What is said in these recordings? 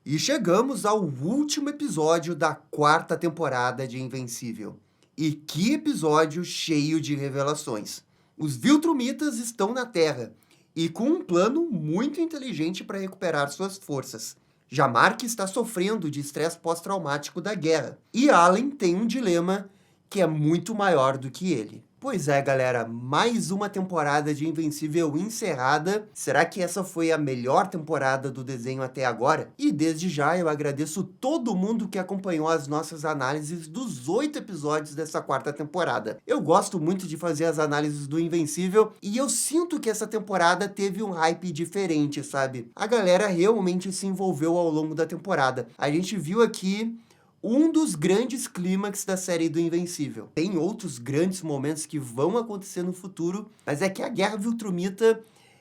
E chegamos ao último episódio da quarta temporada de Invencível. E que episódio cheio de revelações. Os Viltrumitas estão na Terra, e com um plano muito inteligente para recuperar suas forças. Já Mark está sofrendo de estresse pós-traumático da guerra, e Allen tem um dilema que é muito maior do que ele. Pois é, galera, mais uma temporada de Invencível encerrada. Será que essa foi a melhor temporada do desenho até agora? E desde já eu agradeço todo mundo que acompanhou as nossas análises dos 8 episódios dessa quarta temporada. Eu gosto muito de fazer as análises do Invencível e eu sinto que essa temporada teve um hype diferente, sabe? A galera realmente se envolveu ao longo da temporada. A gente viu aqui um dos grandes clímax da série do Invencível. Tem outros grandes momentos que vão acontecer no futuro, mas é que a Guerra Viltrumita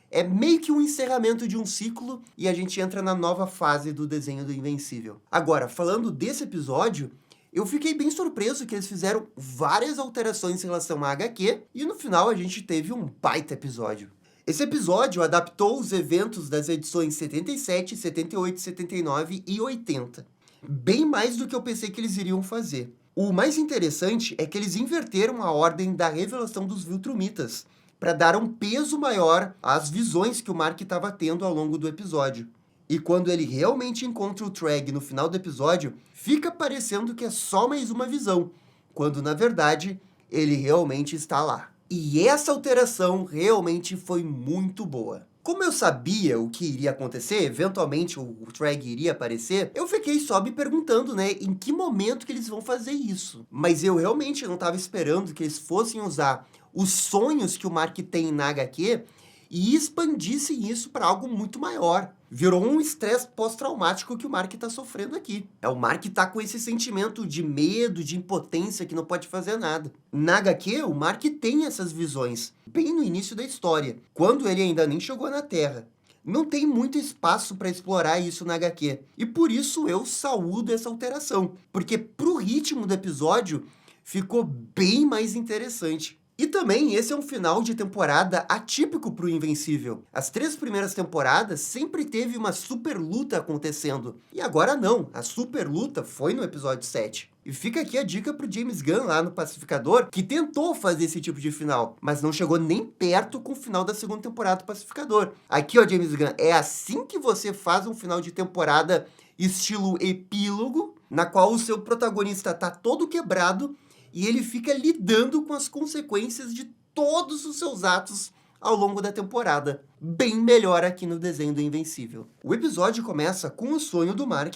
é meio que um encerramento de um ciclo e a gente entra na nova fase do desenho do Invencível. Agora, falando desse episódio, eu fiquei bem surpreso que eles fizeram várias alterações em relação à HQ e no final a gente teve um baita episódio. Esse episódio adaptou os eventos das edições 77, 78, 79 e 80. Bem mais do que eu pensei que eles iriam fazer. O mais interessante é que eles inverteram a ordem da revelação dos Viltrumitas, para dar um peso maior às visões que o Mark estava tendo ao longo do episódio. E quando ele realmente encontra o Treg no final do episódio, fica parecendo que é só mais uma visão, quando na verdade ele realmente está lá. E essa alteração realmente foi muito boa. Como eu sabia o que iria acontecer, eventualmente o Treg iria aparecer, eu fiquei só me perguntando, né, em que momento que eles vão fazer isso. Mas eu realmente não estava esperando que eles fossem usar os sonhos que o Mark tem na HQ e expandissem isso para algo muito maior. Virou um estresse pós-traumático que o Mark está sofrendo aqui. O Mark está com esse sentimento de medo, de impotência, que não pode fazer nada. Na HQ, o Mark tem essas visões, bem no início da história, quando ele ainda nem chegou na Terra. Não tem muito espaço para explorar isso na HQ. E por isso eu saúdo essa alteração, porque pro ritmo do episódio ficou bem mais interessante. E também esse é um final de temporada atípico para o Invencível. As 3 primeiras temporadas sempre teve uma super luta acontecendo. E agora não, a super luta foi no episódio 7. E fica aqui a dica pro James Gunn lá no Pacificador, que tentou fazer esse tipo de final, mas não chegou nem perto com o final da segunda temporada do Pacificador. Aqui, ó, James Gunn, é assim que você faz um final de temporada estilo epílogo, na qual o seu protagonista tá todo quebrado, e ele fica lidando com as consequências de todos os seus atos ao longo da temporada. Bem melhor aqui no desenho do Invencível. O episódio começa com o sonho do Mark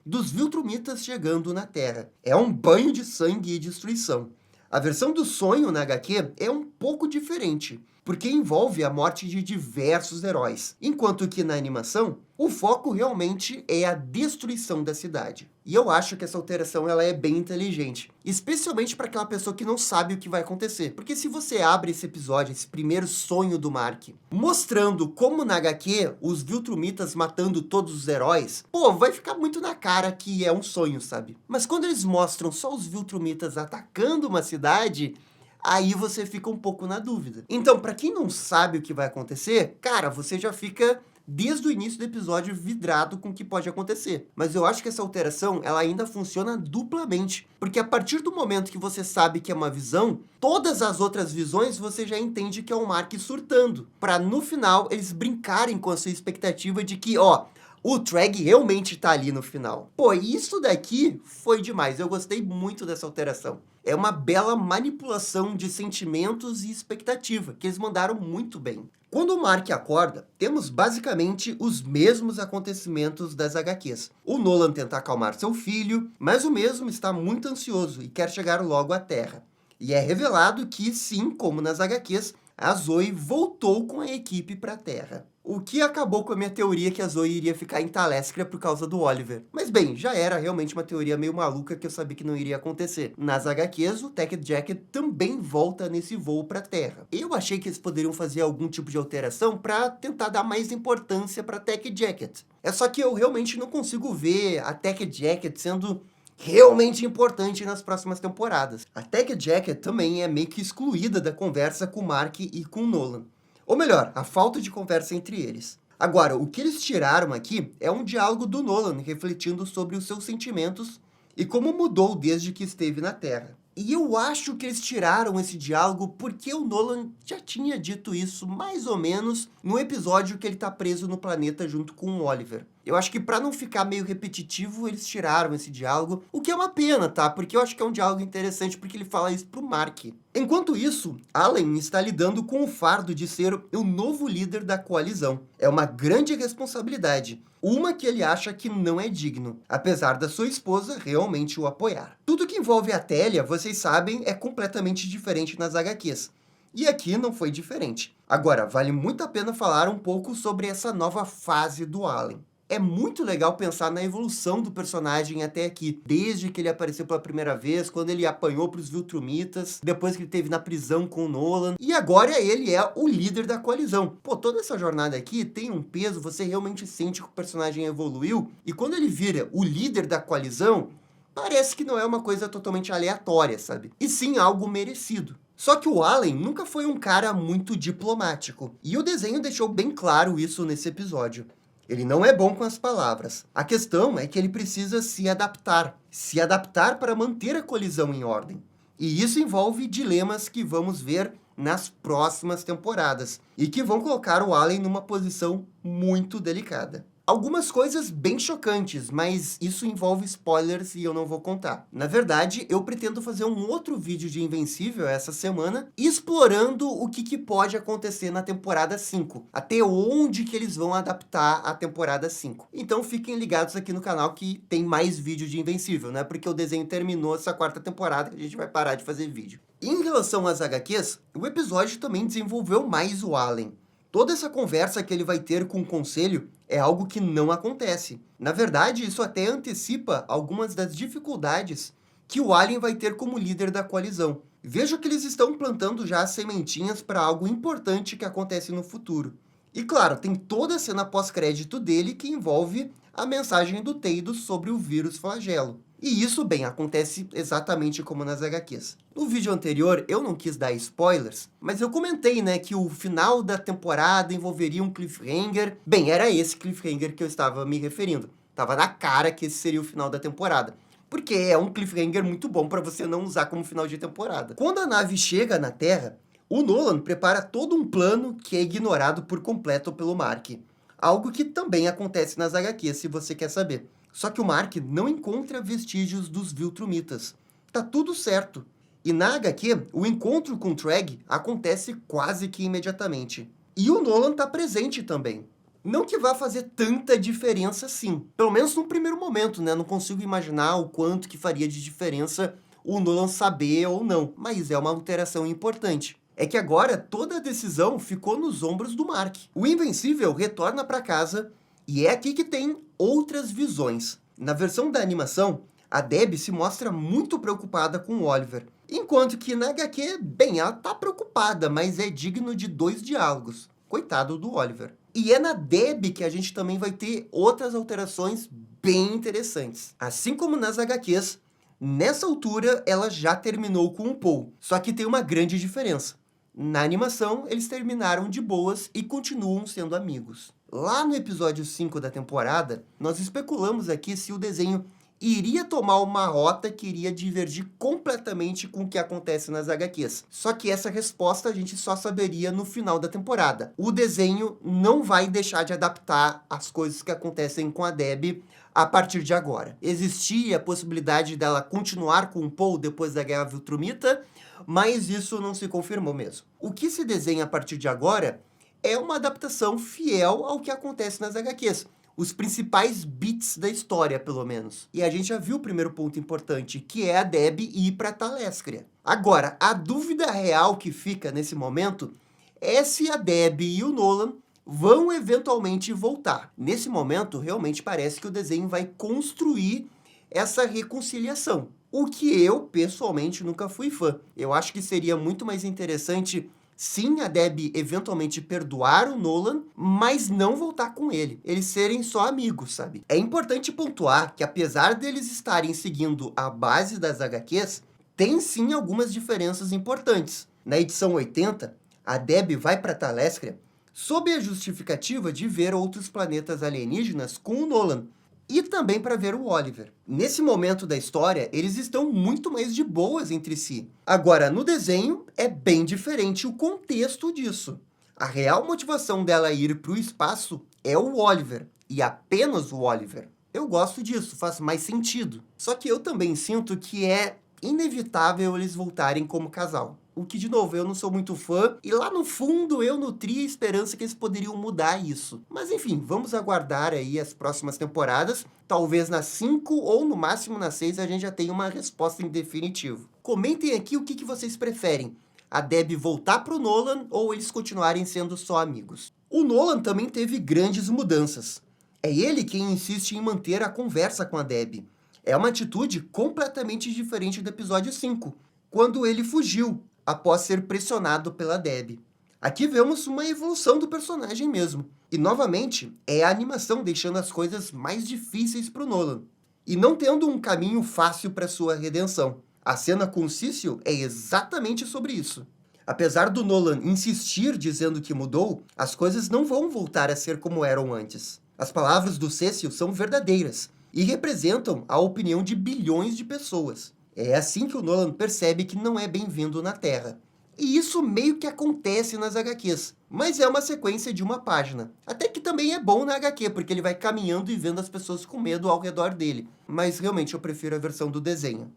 dos Viltrumitas chegando na Terra. É um banho de sangue e destruição. A versão do sonho na HQ é um pouco diferente, porque envolve a morte de diversos heróis, enquanto que na animação, o foco realmente é a destruição da cidade. E eu acho que essa alteração ela é bem inteligente, especialmente para aquela pessoa que não sabe o que vai acontecer. Porque se você abre esse episódio, esse primeiro sonho do Mark, mostrando como na HQ os Viltrumitas matando todos os heróis, pô, vai ficar muito na cara que é um sonho, sabe? Mas quando eles mostram só os Viltrumitas atacando uma cidade, aí você fica um pouco na dúvida. Então, para quem não sabe o que vai acontecer, cara, você já fica desde o início do episódio vidrado com o que pode acontecer. Mas eu acho que essa alteração, ela ainda funciona duplamente. Porque a partir do momento que você sabe que é uma visão, todas as outras visões você já entende que é o Mark surtando. Para no final, eles brincarem com a sua expectativa de que, ó, o Treg realmente tá ali no final. Pô, isso daqui foi demais. Eu gostei muito dessa alteração. É uma bela manipulação de sentimentos e expectativa, que eles mandaram muito bem. Quando o Mark acorda, temos basicamente os mesmos acontecimentos das HQs. O Nolan tenta acalmar seu filho, mas o mesmo está muito ansioso e quer chegar logo à Terra. E é revelado que, sim, como nas HQs, a Zoe voltou com a equipe para a Terra. O que acabou com a minha teoria que a Zoe iria ficar em Talescria por causa do Oliver. Mas bem, já era realmente uma teoria meio maluca que eu sabia que não iria acontecer. Nas HQs, o Tech Jacket também volta nesse voo para a Terra. Eu achei que eles poderiam fazer algum tipo de alteração para tentar dar mais importância para Tech Jacket. É só que eu realmente não consigo ver a Tech Jacket sendo realmente importante nas próximas temporadas. A Tech Jacket também é meio que excluída da conversa com o Mark e com o Nolan. Ou melhor, a falta de conversa entre eles. Agora, o que eles tiraram aqui é um diálogo do Nolan refletindo sobre os seus sentimentos e como mudou desde que esteve na Terra. E eu acho que eles tiraram esse diálogo porque o Nolan já tinha dito isso mais ou menos no episódio que ele tá preso no planeta junto com o Oliver. Eu acho que para não ficar meio repetitivo, eles tiraram esse diálogo, o que é uma pena, tá? Porque eu acho que é um diálogo interessante porque ele fala isso pro Mark. Enquanto isso, Allen está lidando com o fardo de ser o novo líder da coalizão. É uma grande responsabilidade. Uma que ele acha que não é digno, apesar da sua esposa realmente o apoiar. Tudo que envolve a Télia, vocês sabem, é completamente diferente nas HQs. E aqui não foi diferente. Agora, vale muito a pena falar um pouco sobre essa nova fase do Allen. É muito legal pensar na evolução do personagem até aqui, desde que ele apareceu pela primeira vez, quando ele apanhou para os Viltrumitas, depois que ele esteve na prisão com o Nolan, e agora ele é o líder da coalizão. Pô, toda essa jornada aqui tem um peso, você realmente sente que o personagem evoluiu, e quando ele vira o líder da coalizão, parece que não é uma coisa totalmente aleatória, sabe? E sim algo merecido. Só que o Allen nunca foi um cara muito diplomático, e o desenho deixou bem claro isso nesse episódio. Ele não é bom com as palavras. A questão é que ele precisa se adaptar para manter a colisão em ordem. E isso envolve dilemas que vamos ver nas próximas temporadas, e que vão colocar o Allen numa posição muito delicada. Algumas coisas bem chocantes, mas isso envolve spoilers e eu não vou contar. Na verdade, eu pretendo fazer um outro vídeo de Invencível essa semana, explorando o que pode acontecer na temporada 5. Até onde que eles vão adaptar a temporada 5. Então fiquem ligados aqui no canal que tem mais vídeo de Invencível, né? Porque o desenho terminou essa quarta temporada e a gente vai parar de fazer vídeo. Em relação às HQs, o episódio também desenvolveu mais o Allen. Toda essa conversa que ele vai ter com o Conselho é algo que não acontece. Na verdade, isso até antecipa algumas das dificuldades que o Allen vai ter como líder da coalizão. Vejo que eles estão plantando já as sementinhas para algo importante que acontece no futuro. E claro, tem toda a cena pós-crédito dele que envolve a mensagem do Teidos sobre o vírus flagelo. E isso, bem, acontece exatamente como nas HQs. No vídeo anterior, eu não quis dar spoilers, mas eu comentei, né, que o final da temporada envolveria um cliffhanger. Bem, era esse cliffhanger que eu estava me referindo. Tava na cara que esse seria o final da temporada. Porque é um cliffhanger muito bom para você não usar como final de temporada. Quando a nave chega na Terra, o Nolan prepara todo um plano que é ignorado por completo pelo Mark. Algo que também acontece nas HQs, se você quer saber. Só que o Mark não encontra vestígios dos Viltrumitas. Tá tudo certo. E na HQ, o encontro com Treg acontece quase que imediatamente. E o Nolan tá presente também. Não que vá fazer tanta diferença assim. Pelo menos no primeiro momento, né? Não consigo imaginar o quanto que faria de diferença o Nolan saber ou não. Mas é uma alteração importante. É que agora toda a decisão ficou nos ombros do Mark. O Invencível retorna para casa e é aqui que tem outras visões. Na versão da animação, a Debbie se mostra muito preocupada com o Oliver. Enquanto que na HQ, bem, ela tá preocupada, mas é digno de 2 diálogos. Coitado do Oliver. E é na Debbie que a gente também vai ter outras alterações bem interessantes. Assim como nas HQs, nessa altura ela já terminou com o Paul. Só que tem uma grande diferença. Na animação, eles terminaram de boas e continuam sendo amigos. Lá no episódio 5 da temporada, nós especulamos aqui se o desenho iria tomar uma rota que iria divergir completamente com o que acontece nas HQs. Só que essa resposta a gente só saberia no final da temporada. O desenho não vai deixar de adaptar as coisas que acontecem com a Debbie a partir de agora. Existia a possibilidade dela continuar com o Paul depois da Guerra Viltrumita, mas isso não se confirmou mesmo. O que se desenha a partir de agora é uma adaptação fiel ao que acontece nas HQs. Os principais bits da história, pelo menos. E a gente já viu o primeiro ponto importante, que é a Debbie ir para Talescria. Agora, a dúvida real que fica nesse momento é se a Debbie e o Nolan vão eventualmente voltar. Nesse momento, realmente parece que o desenho vai construir essa reconciliação. O que eu, pessoalmente, nunca fui fã. Eu acho que seria muito mais interessante, sim, a Debbie eventualmente perdoar o Nolan, mas não voltar com ele. Eles serem só amigos, sabe? É importante pontuar que, apesar deles estarem seguindo a base das HQs, tem sim algumas diferenças importantes. Na edição 80, a Debbie vai para Talescria sob a justificativa de ver outros planetas alienígenas com o Nolan, e também para ver o Oliver. Nesse momento da história, eles estão muito mais de boas entre si. Agora, no desenho, é bem diferente o contexto disso. A real motivação dela ir para o espaço é o Oliver, e apenas o Oliver. Eu gosto disso, faz mais sentido. Só que eu também sinto que é inevitável eles voltarem como casal. O que, de novo, eu não sou muito fã, e lá no fundo eu nutria a esperança que eles poderiam mudar isso. Mas enfim, vamos aguardar aí as próximas temporadas. Talvez nas 5 ou no máximo nas 6 a gente já tenha uma resposta em definitivo. Comentem aqui o que vocês preferem. A Debbie voltar pro Nolan ou eles continuarem sendo só amigos. O Nolan também teve grandes mudanças. É ele quem insiste em manter a conversa com a Debbie. É uma atitude completamente diferente do episódio 5, quando ele fugiu após ser pressionado pela Debbie. Aqui vemos uma evolução do personagem mesmo. E, novamente, é a animação deixando as coisas mais difíceis para o Nolan. E não tendo um caminho fácil para sua redenção. A cena com o Cecil é exatamente sobre isso. Apesar do Nolan insistir dizendo que mudou, as coisas não vão voltar a ser como eram antes. As palavras do Cecil são verdadeiras e representam a opinião de bilhões de pessoas. É assim que o Nolan percebe que não é bem-vindo na Terra. E isso meio que acontece nas HQs, mas é uma sequência de uma página. Até que também é bom na HQ, porque ele vai caminhando e vendo as pessoas com medo ao redor dele. Mas realmente eu prefiro a versão do desenho.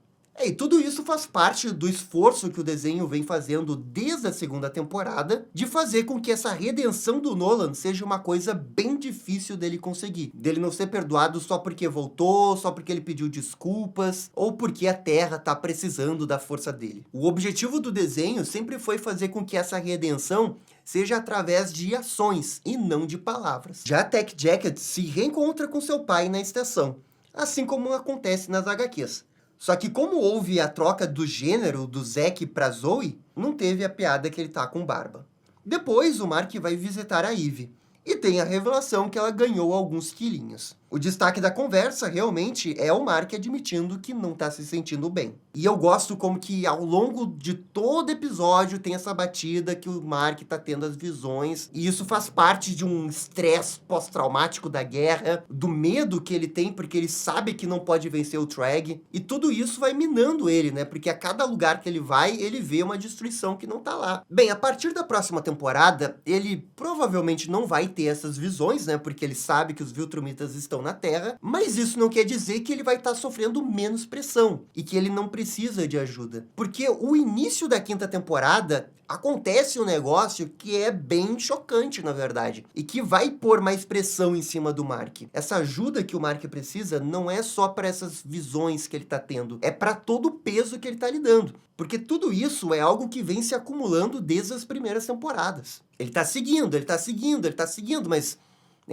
E tudo isso faz parte do esforço que o desenho vem fazendo desde a segunda temporada, de fazer com que essa redenção do Nolan seja uma coisa bem difícil dele conseguir. Dele não ser perdoado só porque voltou, só porque ele pediu desculpas, ou porque a Terra tá precisando da força dele. O objetivo do desenho sempre foi fazer com que essa redenção seja através de ações e não de palavras. Já Tech Jacket se reencontra com seu pai na estação, assim como acontece nas HQs. Só que como houve a troca do gênero do Zack para Zoe, não teve a piada que ele tá com barba. Depois, o Mark vai visitar a Eve, e tem a revelação que ela ganhou alguns quilinhos. O destaque da conversa, realmente, é o Mark admitindo que não tá se sentindo bem. E eu gosto como que, ao longo de todo episódio, tem essa batida que o Mark tá tendo as visões, e isso faz parte de um estresse pós-traumático da guerra, do medo que ele tem, porque ele sabe que não pode vencer o Treg, e tudo isso vai minando ele, né? Porque a cada lugar que ele vai, ele vê uma destruição que não tá lá. Bem, a partir da próxima temporada, ele provavelmente não vai ter essas visões, né? Porque ele sabe que os Viltrumitas estão na Terra, mas isso não quer dizer que ele vai estar sofrendo menos pressão e que ele não precisa de ajuda. Porque o início da quinta temporada acontece um negócio que é bem chocante, na verdade, e que vai pôr mais pressão em cima do Mark. Essa ajuda que o Mark precisa não é só para essas visões que ele está tendo, é para todo o peso que ele está lidando. Porque tudo isso é algo que vem se acumulando desde as primeiras temporadas. Ele está seguindo, mas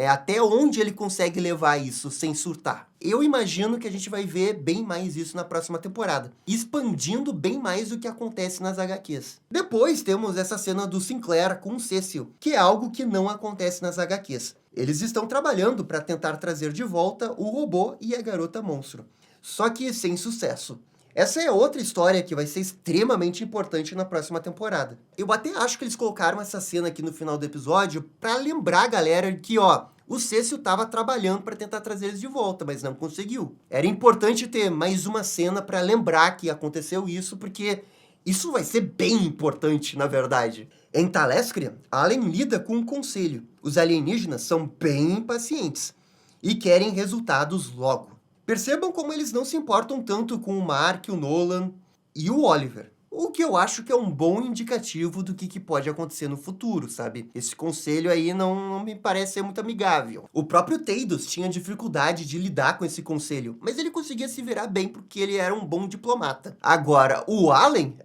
até onde ele consegue levar isso sem surtar? Eu imagino que a gente vai ver bem mais isso na próxima temporada, expandindo bem mais o que acontece nas HQs. Depois temos essa cena do Sinclair com o Cecil, que é algo que não acontece nas HQs. Eles estão trabalhando para tentar trazer de volta o robô e a garota monstro, só que sem sucesso. Essa é outra história que vai ser extremamente importante na próxima temporada. Eu até acho que eles colocaram essa cena aqui no final do episódio para lembrar a galera que, o Cecil estava trabalhando para tentar trazer eles de volta, mas não conseguiu. Era importante ter mais uma cena para lembrar que aconteceu isso, porque isso vai ser bem importante, na verdade. Em Talescria, Allen lida com um conselho. Os alienígenas são bem impacientes e querem resultados logo. Percebam como eles não se importam tanto com o Mark, o Nolan e o Oliver. O que eu acho que é um bom indicativo do que pode acontecer no futuro, sabe? Esse conselho aí não me parece ser muito amigável. O próprio Thanos tinha dificuldade de lidar com esse conselho, mas ele conseguia se virar bem porque ele era um bom diplomata. Agora, o Allen,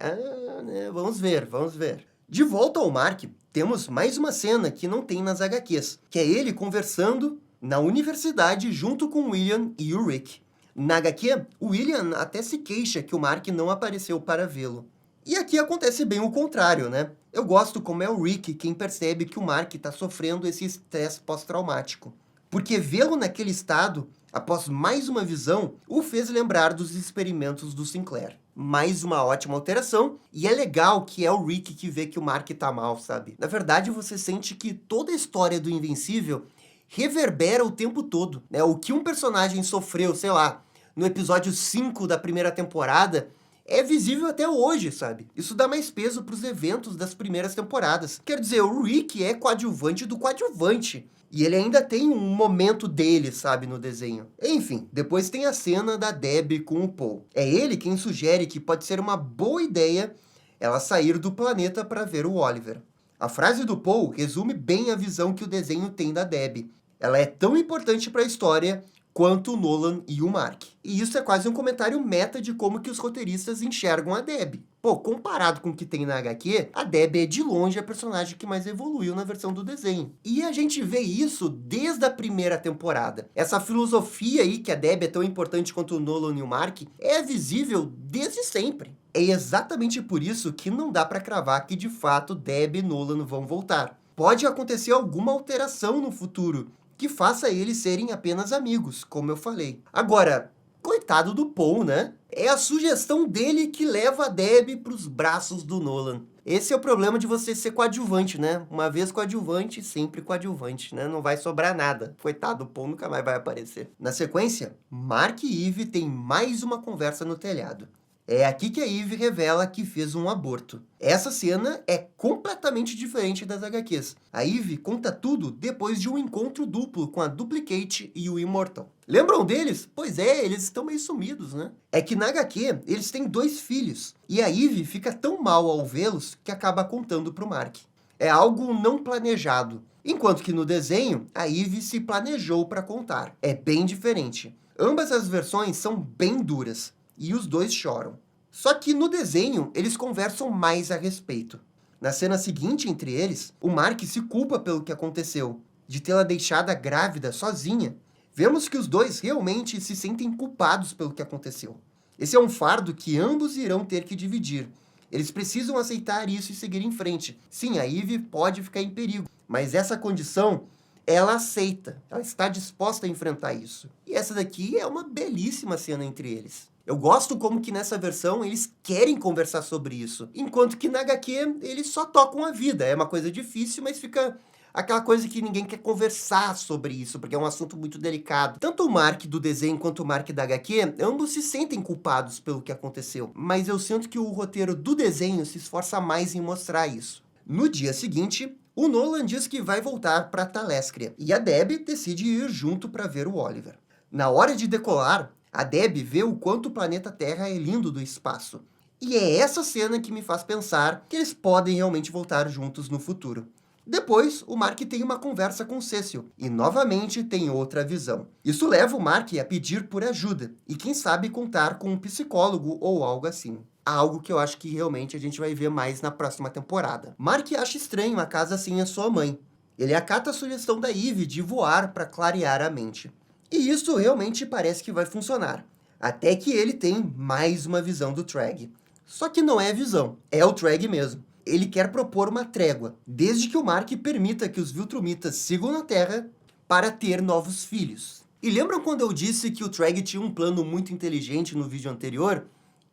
vamos ver. De volta ao Mark, temos mais uma cena que não tem nas HQs, que é ele conversando na universidade junto com o William e o Rick. Na HQ, o William até se queixa que o Mark não apareceu para vê-lo. E aqui acontece bem o contrário, né? Eu gosto como é o Rick quem percebe que o Mark está sofrendo esse estresse pós-traumático. Porque vê-lo naquele estado, após mais uma visão, o fez lembrar dos experimentos do Sinclair. mais uma ótima alteração, e é legal que é o Rick que vê que o Mark tá mal, sabe? Na verdade, você sente que toda a história do Invencível reverbera o tempo todo, né? O que um personagem sofreu, sei lá, no episódio 5 da primeira temporada, é visível até hoje, sabe? Isso dá mais peso pros eventos das primeiras temporadas. Quer dizer, o Rick é coadjuvante do coadjuvante. E ele ainda tem um momento dele, sabe, no desenho. Enfim, depois tem a cena da Debbie com o Paul. É ele quem sugere que pode ser uma boa ideia ela sair do planeta para ver o Oliver. A frase do Paul resume bem a visão que o desenho tem da Debbie. Ela é tão importante para a história quanto o Nolan e o Mark. E isso é quase um comentário meta de como que os roteiristas enxergam a Debbie. Pô, comparado com o que tem na HQ, a Debbie é de longe a personagem que mais evoluiu na versão do desenho. E a gente vê isso desde a primeira temporada. Essa filosofia aí que a Debbie é tão importante quanto o Nolan e o Mark é visível desde sempre. É exatamente por isso que não dá para cravar que de fato Debbie e Nolan vão voltar. Pode acontecer alguma alteração no futuro, que faça eles serem apenas amigos, como eu falei. Agora, coitado do Paul, né? É a sugestão dele que leva a Debbie para os braços do Nolan. Esse é o problema de você ser coadjuvante, né? Uma vez coadjuvante, sempre coadjuvante, né? Não vai sobrar nada. Coitado do Paul, nunca mais vai aparecer. Na sequência, Mark e Eve têm mais uma conversa no telhado. É aqui que a Eve revela que fez um aborto. Essa cena é completamente diferente das HQs. A Eve conta tudo depois de um encontro duplo com a Duplicate e o Immortal. Lembram deles? Pois é, eles estão meio sumidos, né? É que na HQ, eles têm 2 filhos, e a Eve fica tão mal ao vê-los que acaba contando pro Mark. É algo não planejado, enquanto que no desenho, a Eve se planejou para contar. É bem diferente. Ambas as versões são bem duras, e os dois choram. Só que no desenho, eles conversam mais a respeito. Na cena seguinte entre eles, o Mark se culpa pelo que aconteceu, de tê-la deixada grávida sozinha. Vemos que os dois realmente se sentem culpados pelo que aconteceu. Esse é um fardo que ambos irão ter que dividir. Eles precisam aceitar isso e seguir em frente. Sim, a Eve pode ficar em perigo, mas essa condição, ela aceita. Ela está disposta a enfrentar isso. E essa daqui é uma belíssima cena entre eles. Eu gosto como que nessa versão eles querem conversar sobre isso, enquanto que na HQ eles só tocam a vida. É uma coisa difícil, mas fica aquela coisa que ninguém quer conversar sobre isso, porque é um assunto muito delicado. Tanto o Mark do desenho quanto o Mark da HQ, ambos se sentem culpados pelo que aconteceu, mas eu sinto que o roteiro do desenho se esforça mais em mostrar isso. No dia seguinte, o Nolan diz que vai voltar para Talescria, e a Debbie decide ir junto para ver o Oliver. Na hora de decolar, a Debbie vê o quanto o planeta Terra é lindo do espaço. E é essa cena que me faz pensar que eles podem realmente voltar juntos no futuro. Depois, o Mark tem uma conversa com Cecil, e novamente tem outra visão. Isso leva o Mark a pedir por ajuda, e quem sabe contar com um psicólogo ou algo assim. Algo que eu acho que realmente a gente vai ver mais na próxima temporada. Mark acha estranho a casa sem a sua mãe. Ele acata a sugestão da Eve de voar para clarear a mente. E isso realmente parece que vai funcionar. Até que ele tem mais uma visão do Treg. Só que não é visão, é o Treg mesmo. Ele quer propor uma trégua, desde que o Mark permita que os Viltrumitas sigam na Terra para ter novos filhos. E lembram quando eu disse que o Treg tinha um plano muito inteligente no vídeo anterior?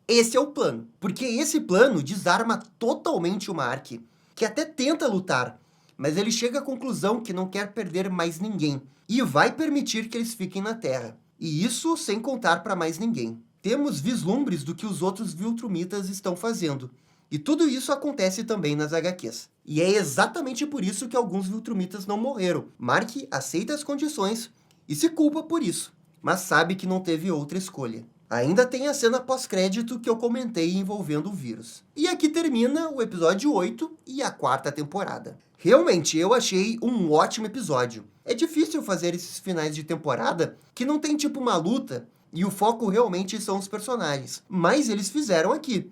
Esse é o plano, porque esse plano desarma totalmente o Mark, que até tenta lutar, mas ele chega à conclusão que não quer perder mais ninguém, e vai permitir que eles fiquem na Terra. E isso sem contar para mais ninguém. Temos vislumbres do que os outros Viltrumitas estão fazendo, e tudo isso acontece também nas HQs. E é exatamente por isso que alguns Viltrumitas não morreram. Mark aceita as condições e se culpa por isso, mas sabe que não teve outra escolha. Ainda tem a cena pós-crédito que eu comentei envolvendo o vírus. E aqui termina o episódio 8 e a 4ª temporada. Realmente, eu achei um ótimo episódio. É difícil fazer esses finais de temporada que não tem tipo uma luta e o foco realmente são os personagens. Mas eles fizeram aqui.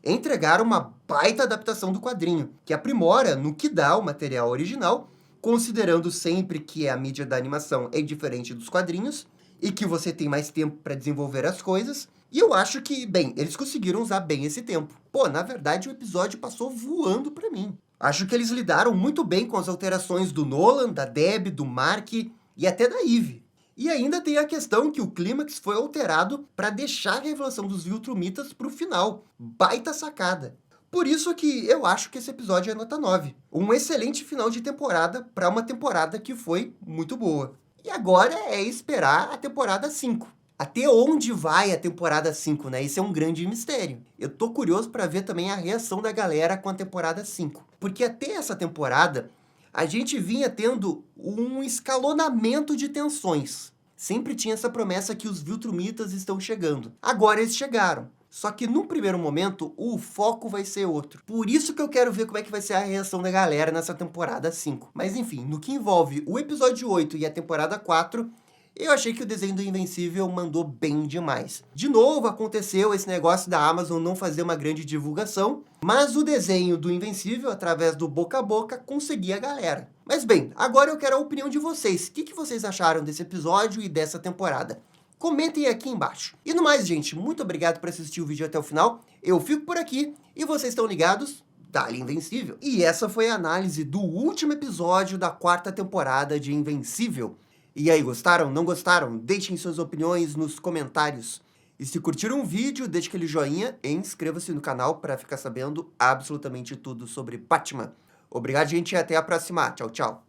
Entregaram uma baita adaptação do quadrinho, que aprimora no que dá o material original, considerando sempre que a mídia da animação é diferente dos quadrinhos, e que você tem mais tempo para desenvolver as coisas. E eu acho que, bem, eles conseguiram usar bem esse tempo. Pô, na verdade o episódio passou voando para mim. Acho que eles lidaram muito bem com as alterações do Nolan, da Debbie, do Mark e até da Eve. E ainda tem a questão que o clímax foi alterado para deixar a revelação dos Viltrumitas para o final. Baita sacada. Por isso que eu acho que esse episódio é nota 9. Um excelente final de temporada para uma temporada que foi muito boa. E agora é esperar a temporada 5. Até onde vai a temporada 5, né? Isso é um grande mistério. Eu tô curioso para ver também a reação da galera com a temporada 5. Porque até essa temporada, a gente vinha tendo um escalonamento de tensões. Sempre tinha essa promessa que os Viltrumitas estão chegando. Agora eles chegaram. Só que num primeiro momento, o foco vai ser outro. Por isso que eu quero ver como é que vai ser a reação da galera nessa temporada 5. Mas enfim, no que envolve o episódio 8 e a temporada 4, eu achei que o desenho do Invencível mandou bem demais. De novo, aconteceu esse negócio da Amazon não fazer uma grande divulgação, mas o desenho do Invencível, através do boca a boca, conseguia a galera. Mas bem, agora eu quero a opinião de vocês. O que vocês acharam desse episódio e dessa temporada? Comentem aqui embaixo. E no mais, gente, muito obrigado por assistir o vídeo até o final. Eu fico por aqui e vocês estão ligados? Dali Invencível. E essa foi a análise do último episódio da 4ª temporada de Invencível. E aí, gostaram? Não gostaram? Deixem suas opiniões nos comentários. E se curtiram o vídeo, deixe aquele joinha e inscreva-se no canal para ficar sabendo absolutamente tudo sobre Batman. Obrigado, gente, e até a próxima. Tchau, tchau.